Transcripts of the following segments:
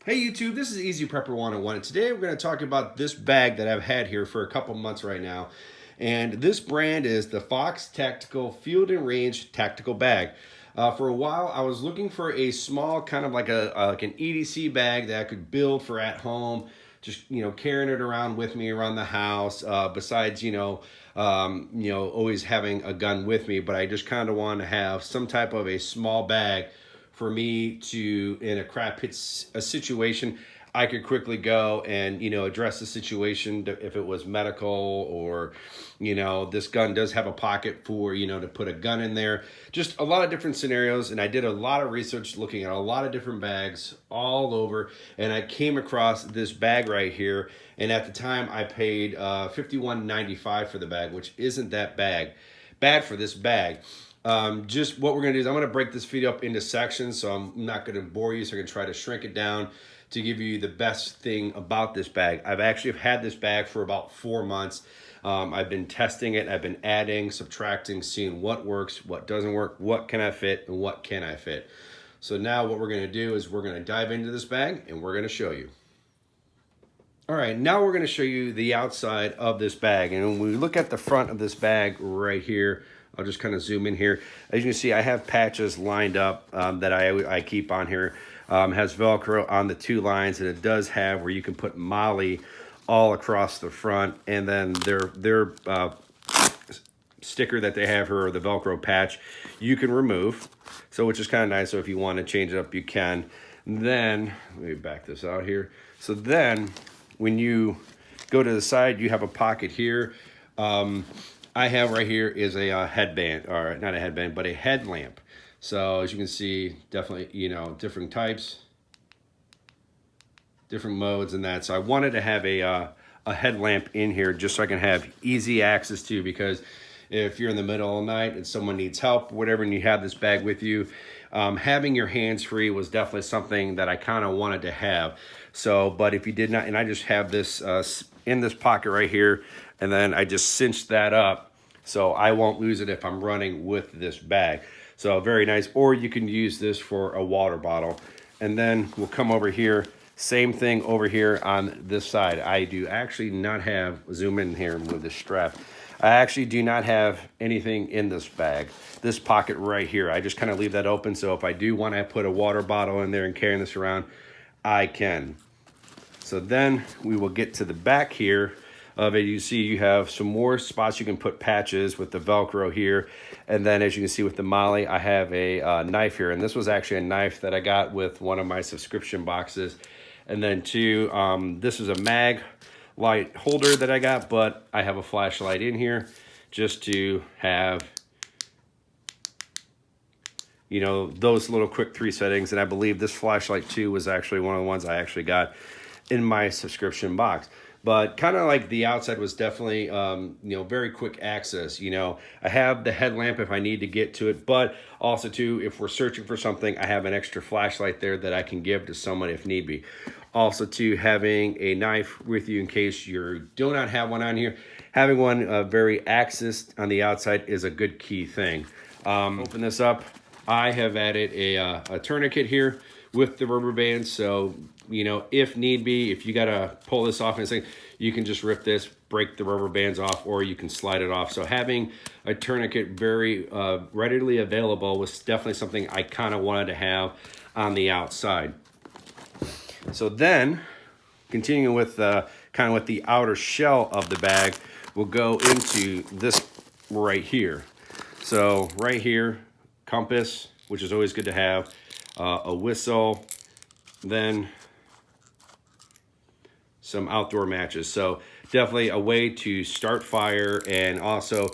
Hey YouTube, this is Easy Prepper 101, and today we're going to talk about this bag that I've had here for a couple months right now. And this brand is the Fox Tactical Field and Range Tactical Bag. For a while, I was looking for a small kind of like an EDC bag that I could build for at home, just carrying it around with me around the house. Besides always having a gun with me, but I just kind of want to have some type of a small bag for me to, in a crap hits a situation, I could quickly go and, address the situation if it was medical or, this gun does have a pocket for, to put a gun in there. Just a lot of different scenarios. And I did a lot of research looking at a lot of different bags all over. And I came across this bag right here. And at the time I paid $51.95 for the bag, which isn't that bad for this bag. Just what we're going to do is I'm going to break this video up into sections, so I'm not going to bore you, so I'm going to try to shrink it down to give you the best thing about this bag. I've actually had this bag for about 4 months. I've been testing it. I've been adding, subtracting, seeing what works, what doesn't work, what can I fit, and what can I fit. So now what we're going to do is we're going to dive into this bag, and we're going to show you. All right, now we're going to show you the outside of this bag. And when we look at the front of this bag right here, I'll just kind of zoom in here. As you can see, I have patches lined up that I keep on here. Has Velcro on the 2 lines, and it does have where you can put Molly all across the front, and then their sticker that they have here, or the Velcro patch, you can remove. So which is kind of nice. So if you want to change it up, you can. Then let me back this out here. So then when you go to the side, you have a pocket here. I have right here is a headband, or not a headband, but a headlamp. So as you can see, definitely, different types, different modes and that. So I wanted to have a headlamp in here just so I can have easy access to, because if you're in the middle of the night and someone needs help, whatever, and you have this bag with you, having your hands free was definitely something that I kind of wanted to have. So, but if you did not, and I just have this in this pocket right here, and then I just cinched that up so I won't lose it if I'm running with this bag. So very nice. Or you can use this for a water bottle. And then we'll come over here. Same thing over here on this side. I do actually not have, zoom in here with the strap. I actually do not have anything in this bag, this pocket right here. I just kind of leave that open. So if I do want to put a water bottle in there and carrying this around, I can. So then we will get to the back here of it. You see you have some more spots you can put patches with the Velcro here. And then as you can see with the Molly, I have a knife here. And this was actually a knife that I got with one of my subscription boxes. And then two, this is a mag light holder that I got, but I have a flashlight in here just to have, those little quick 3 settings. And I believe this flashlight too was actually one of the ones I actually got in my subscription box. But kind of like the outside was definitely, very quick access. I have the headlamp if I need to get to it, but also too, if we're searching for something, I have an extra flashlight there that I can give to someone if need be. Also too, having a knife with you in case you do not have one on here. Having one very accessed on the outside is a good key thing. Open this up. I have added a tourniquet here with the rubber band, so if need be, if you gotta pull this off and say, you can just rip this, break the rubber bands off, or you can slide it off. So having a tourniquet very readily available was definitely something I kind of wanted to have on the outside. So then, continuing with kind of with the outer shell of the bag, we'll go into this right here. So right here, compass, which is always good to have, a whistle, then some outdoor matches. So definitely a way to start fire, and also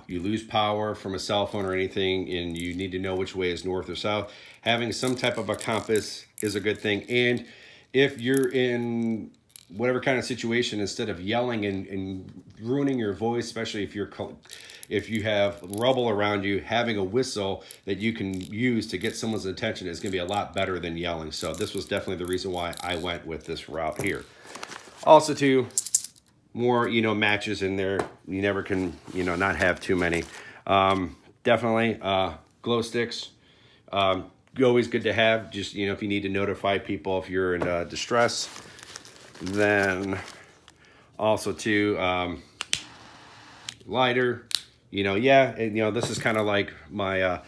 you lose power from a cell phone or anything and you need to know which way is north or south. Having some type of a compass is a good thing. And if you're in whatever kind of situation, instead of yelling and ruining your voice, especially if you have rubble around you, having a whistle that you can use to get someone's attention is going to be a lot better than yelling. So this was definitely the reason why I went with this route here. Also too, more, matches in there. You never can, not have too many. Definitely glow sticks. always good to have, just, you know, if you need to notify people if you're in distress. Then also too, lighter, you know, yeah, and, you know, this is kind of like my,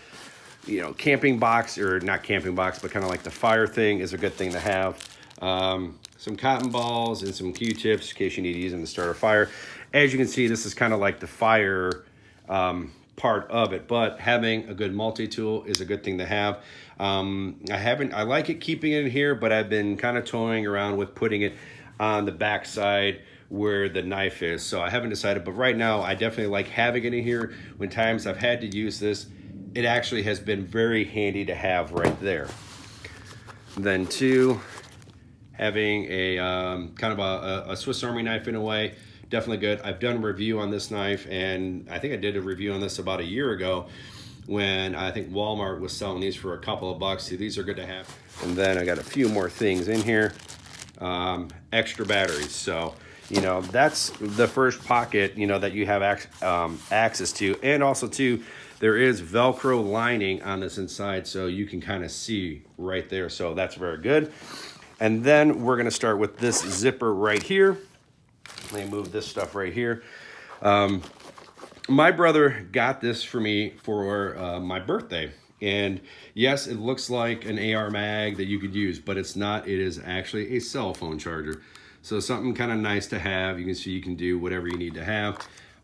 you know, camping box, or not camping box, but kind of like the fire thing is a good thing to have. Some cotton balls and some Q-tips in case you need to use them to start a fire. As you can see, this is kind of like the fire part of it, but having a good multi-tool is a good thing to have. I like it keeping it in here, but I've been kind of toying around with putting it on the back side where the knife is. So I haven't decided, but right now I definitely like having it in here. When times I've had to use this, it actually has been very handy to have right there. Then two, having a kind of a Swiss Army knife in a way, definitely good. I've done a review on this knife, and I think I did a review on this about a year ago when I think Walmart was selling these for a couple of bucks. So these are good to have. And then I got a few more things in here. Extra batteries. So, you know, that's the first pocket, you know, that you have access to. And also too, there is Velcro lining on this inside, so you can kind of see right there. So that's very good. And then we're gonna start with this zipper right here. Let me move this stuff right here. My brother got this for me for my birthday. And yes, it looks like an AR mag that you could use, but it's not. It is actually a cell phone charger. So something kind of nice to have. You can see you can do whatever you need to have.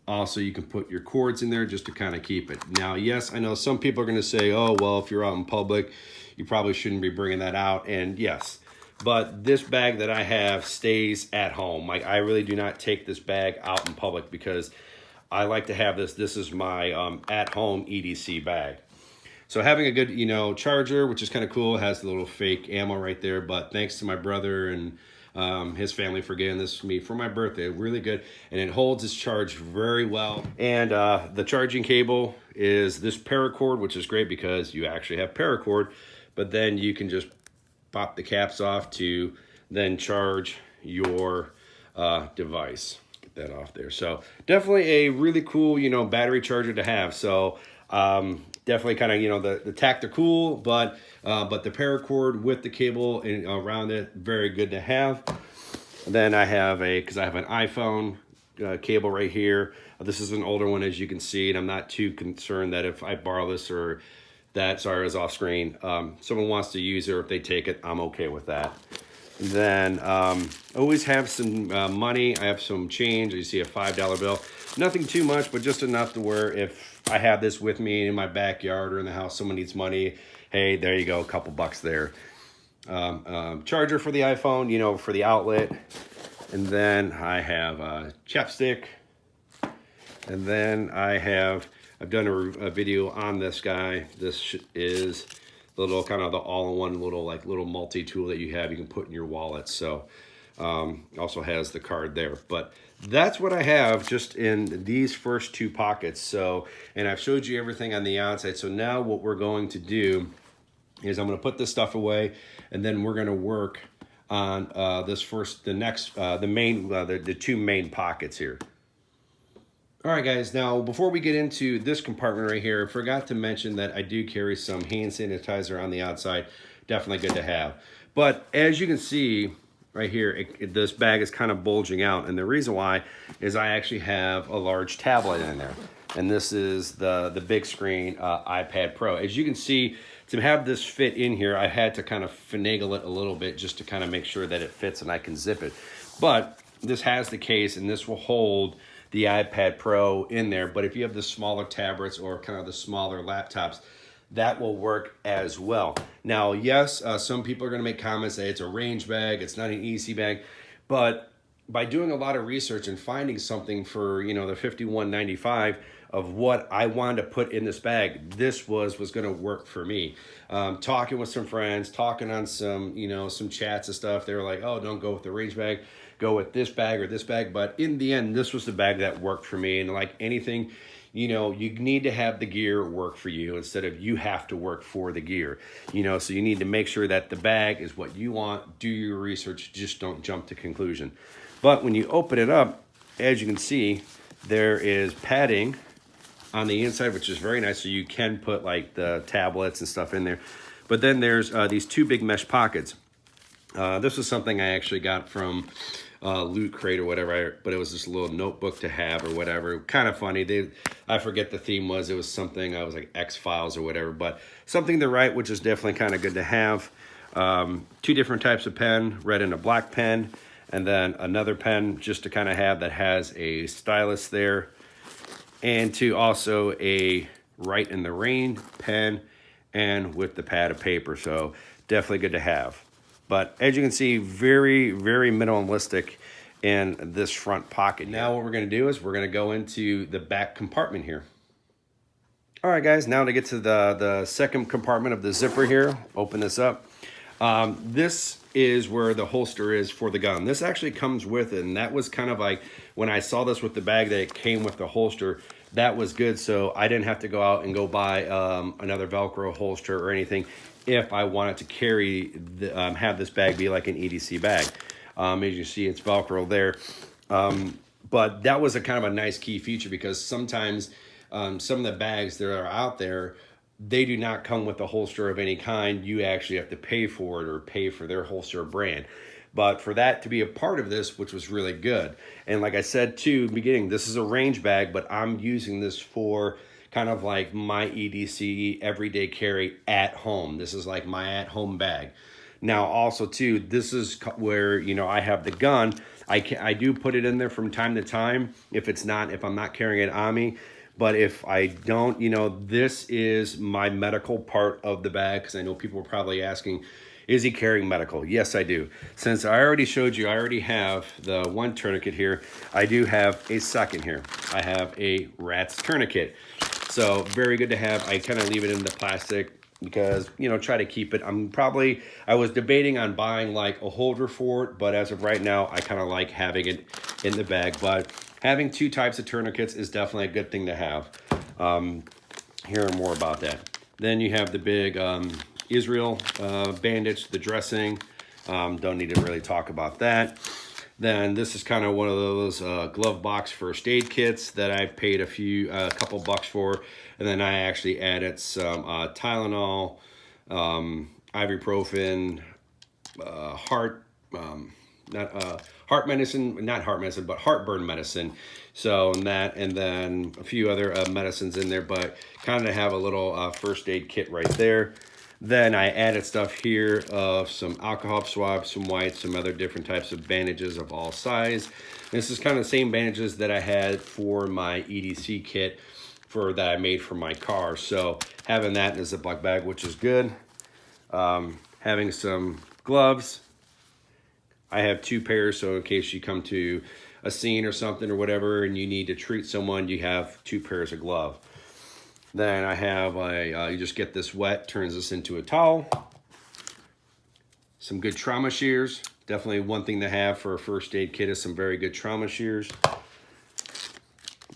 Also, you can put your cords in there just to kind of keep it. Now, yes, I know some people are going to say, oh, well, if you're out in public, you probably shouldn't be bringing that out. And yes, but this bag that I have stays at home. Like, I really do not take this bag out in public because I like to have this. This is my at-home EDC bag. So having a good, you know, charger, which is kind of cool, has the little fake ammo right there. But thanks to my brother and his family for getting this to me for my birthday. Really good. And it holds its charge very well. And the charging cable is this paracord, which is great because you actually have paracord, but then you can just pop the caps off to then charge your device. Get that off there. So definitely a really cool, you know, battery charger to have. So definitely kind of, you know, the tactical, but the paracord with the cable around it, very good to have. And then I have because I have an iPhone cable right here. This is an older one, as you can see, and I'm not too concerned that if I borrow this or that, sorry, I was off screen, someone wants to use it, or if they take it, I'm okay with that. And then always have some money. I have some change. You see a $5 bill. Nothing too much, but just enough to where if I have this with me in my backyard or in the house, someone needs money, hey, there you go, a couple bucks there. Charger for the iPhone, you know, for the outlet. And then I have a chapstick. And then I've done a video on this guy. This is the little kind of the all-in-one little multi-tool that you have. You can put in your wallet. So also has the card there. But that's what I have just in these first two pockets. So, and I've showed you everything on the outside. So now what we're going to do is I'm going to put this stuff away, and then we're going to work on the two main pockets here. All right, guys, now before we get into this compartment right here, I forgot to mention that I do carry some hand sanitizer on the outside. Definitely good to have. But as you can see right here, this bag is kind of bulging out. And the reason why is I actually have a large tablet in there. And this is the big screen iPad Pro. As you can see, to have this fit in here, I had to kind of finagle it a little bit just to kind of make sure that it fits and I can zip it. But this has the case, and this will hold the iPad Pro in there. But if you have the smaller tablets or kind of the smaller laptops, that will work as well. Now, yes, some people are going to make comments that it's a range bag, it's not an EDC bag, but by doing a lot of research and finding something for, you know, the $51.95 of what I wanted to put in this bag, this was going to work for me. Talking with some friends, talking on some, you know, some chats and stuff, they were like, oh, don't go with the range bag, go with this bag or this bag. But in the end, this was the bag that worked for me. And like anything, you know, you need to have the gear work for you instead of you have to work for the gear, you know, so you need to make sure that the bag is what you want. Do your research, just don't jump to conclusion. But when you open it up, as you can see, there is padding on the inside, which is very nice. So you can put like the tablets and stuff in there. But then there's these two big mesh pockets. This was something I actually got from Loot Crate or whatever, but it was just a little notebook to have or whatever. Kind of funny. I forget the theme was. It was something, I was like X-Files or whatever, but something to write, which is definitely kind of good to have. Two different types of pen, red and a black pen, and then another pen just to kind of have that has a stylus there, and to also a Write in the Rain pen and with the pad of paper. So definitely good to have. But as you can see, very, very minimalistic in this front pocket. Now what we're going to do is we're going to go into the back compartment here. All right, guys, now to get to the second compartment of the zipper here. Open this up. This is where the holster is for the gun. This actually comes with it, and that was kind of like when I saw this with the bag that it came with the holster. That was good, so I didn't have to go out and go buy another Velcro holster or anything if I wanted to carry, have this bag be like an EDC bag. As you see, it's Velcro there. But that was a kind of a nice key feature, because sometimes some of the bags that are out there, they do not come with a holster of any kind. You actually have to pay for it or pay for their holster brand. But for that to be a part of this, which was really good. And like I said too, in the beginning, this is a range bag, but I'm using this for kind of like my EDC everyday carry at home. This is like my at-home bag. Now also too, this is where, you know, I have the gun. I do put it in there from time to time if I'm not carrying it on me. But if I don't, you know, this is my medical part of the bag, because I know people are probably asking, is he carrying medical? Yes, I do. Since I already showed you, I already have the one tourniquet here. I do have a second here. I have a rat's tourniquet. So very good to have. I kind of leave it in the plastic because, you know, try to keep it. I was debating on buying like a holder for it, but as of right now, I kind of like having it in the bag. But having two types of tourniquets is definitely a good thing to have. Hearing more about that. Then you have the big Israel bandage, the dressing. Don't need to really talk about that. Then this is kind of one of those glove box first aid kits that I paid a couple bucks for. And then I actually added some Tylenol, ibuprofen, heart medicine, not heart medicine, but heartburn medicine. So that, and then a few other medicines in there, but kind of have a little first aid kit right there. Then I added stuff here of some alcohol swabs, some wipes, some other different types of bandages of all size. This is kind of the same bandages that I had for my EDC kit that I made for my car. So having that in a Ziploc bag, which is good. Having some gloves. I have two pairs, so in case you come to a scene or something or whatever and you need to treat someone, you have two pairs of gloves. Then I have you just get this wet, turns this into a towel. Some good trauma shears. Definitely one thing to have for a first aid kit is some very good trauma shears.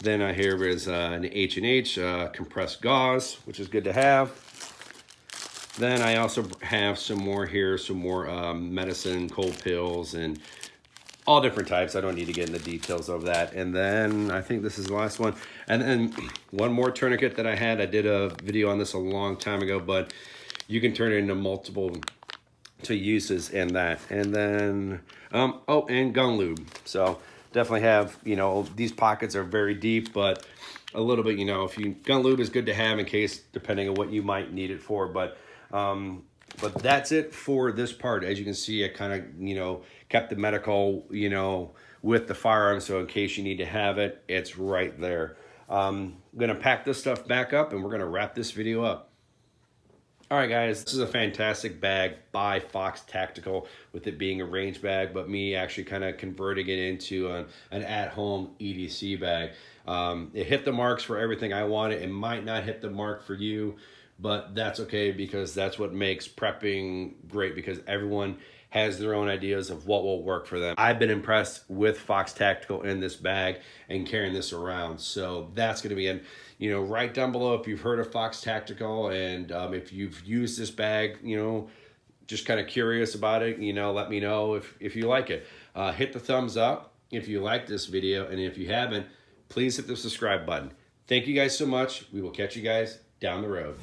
Then I here is an H&H compressed gauze, which is good to have. Then I also have some more here, some more medicine, cold pills, and all different types. I don't need to get into the details of that. And then I think this is the last one. And then one more tourniquet that I had. I did a video on this a long time ago, but you can turn it into multiple uses in that. And then, oh, and gun lube. So definitely have, you know, these pockets are very deep, but a little bit, you know, gun lube is good to have in case, depending on what you might need it for. But that's it for this part. As you can see, I kind of, you know, kept the medical, you know, with the firearm. So in case you need to have it, it's right there. I'm going to pack this stuff back up and we're going to wrap this video up. All right, guys, this is a fantastic bag by Fox Tactical, with it being a range bag, but me actually kind of converting it into an at-home EDC bag. It hit the marks for everything I wanted. It might not hit the mark for you, but that's okay, because that's what makes prepping great, because everyone has their own ideas of what will work for them. I've been impressed with Fox Tactical in this bag and carrying this around. So that's gonna be in, you know, write down below if you've heard of Fox Tactical, and if you've used this bag, you know, just kind of curious about it, you know, let me know if you like it. Hit the thumbs up if you like this video, and if you haven't, please hit the subscribe button. Thank you guys so much. We will catch you guys down the road.